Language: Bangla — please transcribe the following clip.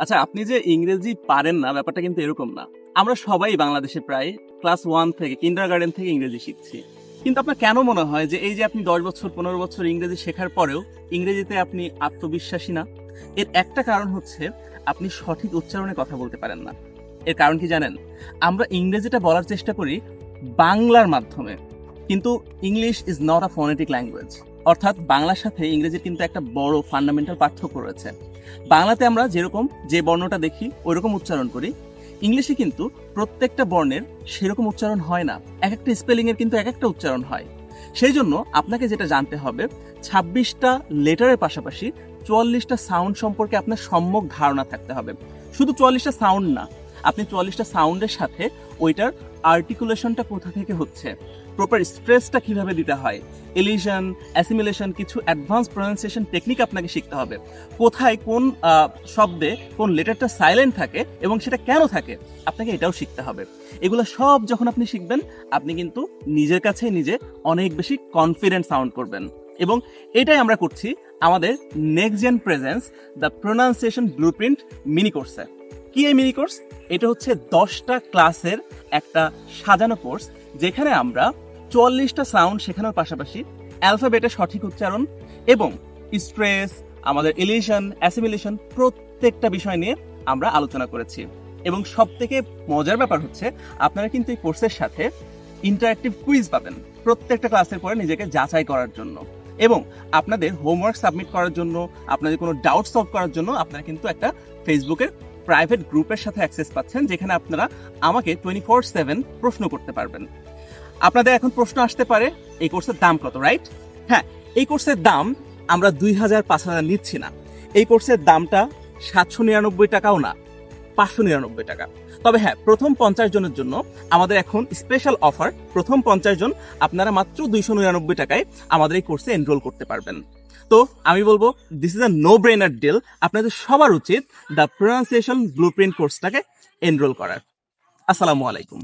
আচ্ছা, আপনি যে ইংরেজি পারেন না ব্যাপারটা কিন্তু এরকম না। আমরা সবাই বাংলাদেশে প্রায় ক্লাস 1 থেকে কিন্ডারগার্টেন থেকে ইংরেজি শিখছি। কিন্তু আপনার কেন মনে হয় যে এই যে আপনি 10 বছর 15 বছর ইংরেজি শেখার পরেও ইংরেজিতে আপনি আত্মবিশ্বাসী না? এর একটা কারণ হচ্ছে আপনি সঠিক উচ্চারণে কথা বলতে পারেন না। এর কারণ কি জানেন? আমরা ইংরেজিটা বলার চেষ্টা করি বাংলার মাধ্যমে। কিন্তু English is not a phonetic language. অর্থাৎ বাংলার সাথে ইংরেজির কিন্তু একটা বড় ফান্ডামেন্টাল পার্থক্য রয়েছে। বাংলাতে আমরা যেরকম যে বর্ণটা দেখি ওইরকম উচ্চারণ করি, ইংলিশে কিন্তু প্রত্যেকটা বর্ণের সেরকম উচ্চারণ হয় না। এক একটা স্পেলিং এর কিন্তু এক একটা উচ্চারণ হয়। সেই জন্য আপনাকে যেটা জানতে হবে, 26টা লেটারের পাশাপাশি 44টা সাউন্ড সম্পর্কে আপনার সম্যক ধারণা থাকতে হবে। শুধু 44টা সাউন্ড না, আপনি 44টা সাউন্ডের সাথে ওইটার আর্টিকুলেশনটা কোথা থেকে হচ্ছে, প্রপার স্ট্রেসটা কিভাবে দিতে হয়, এলিশন, অ্যাসিমিলেশন, কিছু অ্যাডভান্স প্রনাউন্সিয়েশন টেকনিক আপনাকে শিখতে হবে। কোথায় কোন শব্দে কোন লেটারটা সাইলেন্ট থাকে এবং সেটা কেন থাকে আপনাকে এটাও শিখতে হবে। এগুলো সব যখন আপনি শিখবেন, আপনি কিন্তু নিজের কাছে নিজে অনেক বেশি কনফিডেন্ট সাউন্ড করবেন। এবং এটাই আমরা করছি আমাদের next gen presence the pronunciation blueprint mini কোর্সে। কি এই মিনি কোর্স? এটা হচ্ছে 10টা ক্লাসের একটা সাজানো কোর্স, যেখানে আমরা 44টা সাউন্ড শেখানোর পাশাপাশি অ্যালফাবেটের সঠিক উচ্চারণ এবং স্ট্রেস, আমাদের এলিশন, অ্যাসিমিলেশন প্রত্যেকটা বিষয় নিয়ে আমরা আলোচনা করেছি। এবং সব থেকে মজার ব্যাপার হচ্ছে আপনারা কিন্তু এই কোর্সের সাথে ইন্টারঅ্যাক্টিভ কুইজ পাবেন প্রত্যেকটা ক্লাসের পরে নিজেকে যাচাই করার জন্য। এবং আপনাদের হোমওয়ার্ক সাবমিট করার জন্য, আপনাদের কোনো ডাউট সলভ করার জন্য আপনারা কিন্তু একটা ফেসবুকের প্রাইভেট গ্রুপের সাথে অ্যাক্সেস পাচ্ছেন, যেখানে আপনারা আমাকে 24/7 প্রশ্ন করতে পারবেন। আপনাদের এখন প্রশ্ন আসতে পারে, এই কোর্সের দাম কত, রাইট? হ্যাঁ, এই কোর্সের দাম আমরা 2000-5000 নিচ্ছি না। এই কোর্সের দামটা 799 টাকাও না, 599 টাকা। তবে হ্যাঁ, প্রথম 50 জনের জন্য আমাদের এখন স্পেশাল অফার। প্রথম 50 জন আপনারা মাত্র 299 টাকায় আমাদের এই কোর্সে এনরোল করতে পারবেন। তো আমি বলবো, this is a no brainer deal. আপনাদের সবার উচিত দ্য প্রোনাউন্সিয়েশন ব্লুপ্রিন্ট কোর্সটাকে এনরোল করার। আসসালামু আলাইকুম।